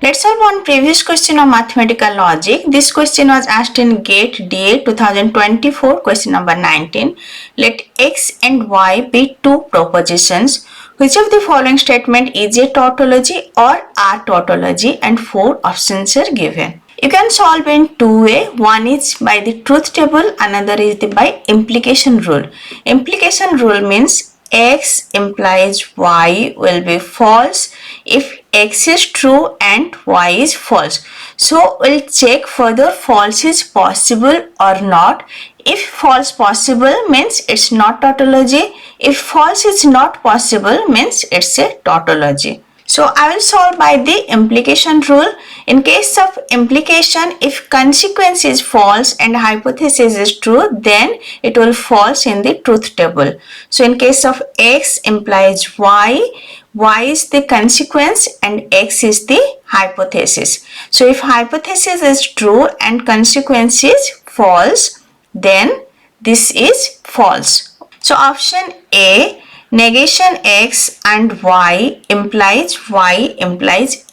Let's solve one previous question of mathematical logic. This question was asked in GATE DA 2024, question number 19. Let x and y be two propositions. Which of the following statement is a tautology or a tautology? And 4 options are given. You can solve in two ways. One is by the truth table, another is by implication rule. Implication rule means x implies y will be false if x is true and y is false. So we'll check whether false is possible or not. If false possible means it's not tautology. If false is not possible means it's a tautology. So I will solve by the implication rule. In case of implication, if consequence is false and hypothesis is true, then it will false in the truth table. So in case of x implies y is the consequence and x is the hypothesis. So if hypothesis is true and consequence is false, then this is false. So option A, negation x and y implies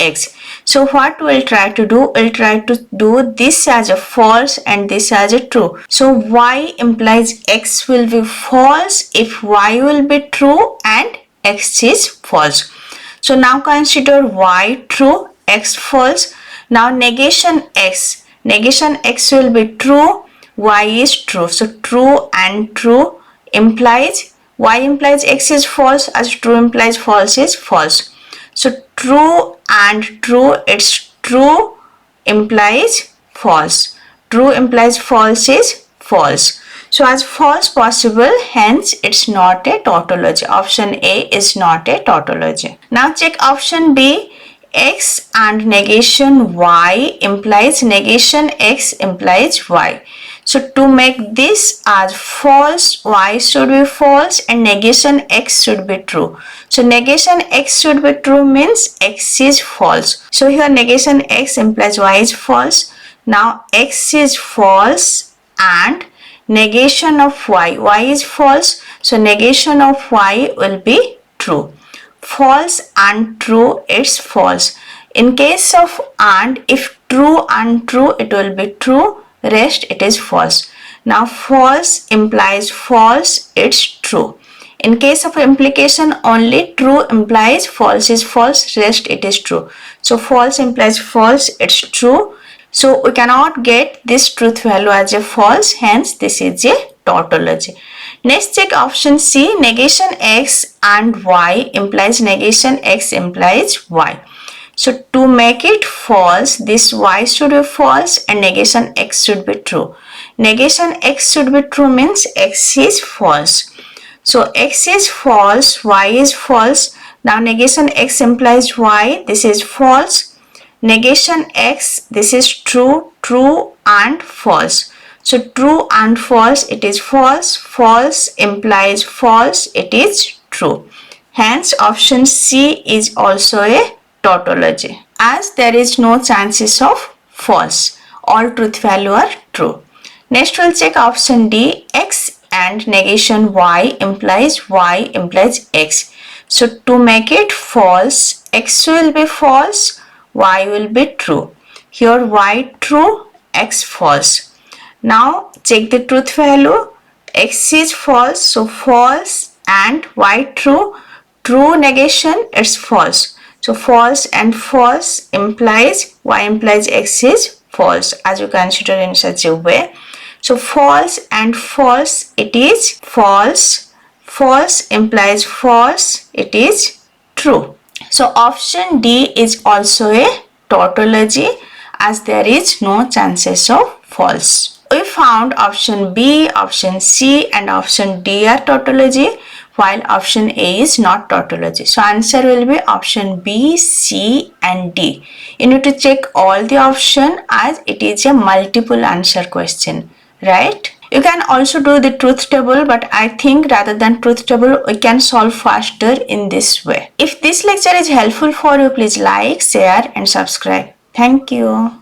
x. So what we'll try to do? We'll try to do this as a false and this as a true. So y implies x will be false if y will be true and x is false. So now consider y true, x false. Now negation x will be true, y is true. So true and true implies y implies x is false as true implies false is false. So true and true, it's true implies false. True implies false is false. So as false possible, hence it's not a tautology. Option A is not a tautology. Now check option B. X and negation y implies negation x implies y. So to make this as false, y should be false and negation x should be true. So negation x should be true means x is false. So here negation x implies y is false. Now x is false and negation of y is false. So negation of y will be true. False and true, it's false. In case of and, if true and true, it will be true. Rest it is false. Now false implies false, it's true. In case of implication, only true implies false is false, rest it is true. So false implies false, it's true. So we cannot get this truth value as a false, hence this is a tautology. Next check option C, negation x and y implies negation x implies y. So to make it false, this y should be false and negation x should be true. Negation x should be true means x is false. So x is false, y is false. Now negation x implies y, this is false. Negation x, this is true, true and false. So true and false, it is false. False implies false, it is true. Hence option C is also a tautology, as there is no chances of false. All truth value are true. Next we'll check option D. X and negation y implies x. So to make it false, x will be false, y will be true. Here y true, x false. Now check the truth value. X is false, so false and y true. True negation, it's false. So false and false implies y implies x is false, as you consider in such a way. So false and false, it is false. False implies false, it is true. So option D is also a tautology, as there is no chances of false. We found option B, option C and option D are tautology, while option A is not tautology. So answer will be option B, C and D. You need to check all the option as it is a multiple answer question, right? You can also do the truth table, but I think rather than truth table, we can solve faster in this way. If this lecture is helpful for you, please like, share and subscribe. Thank you.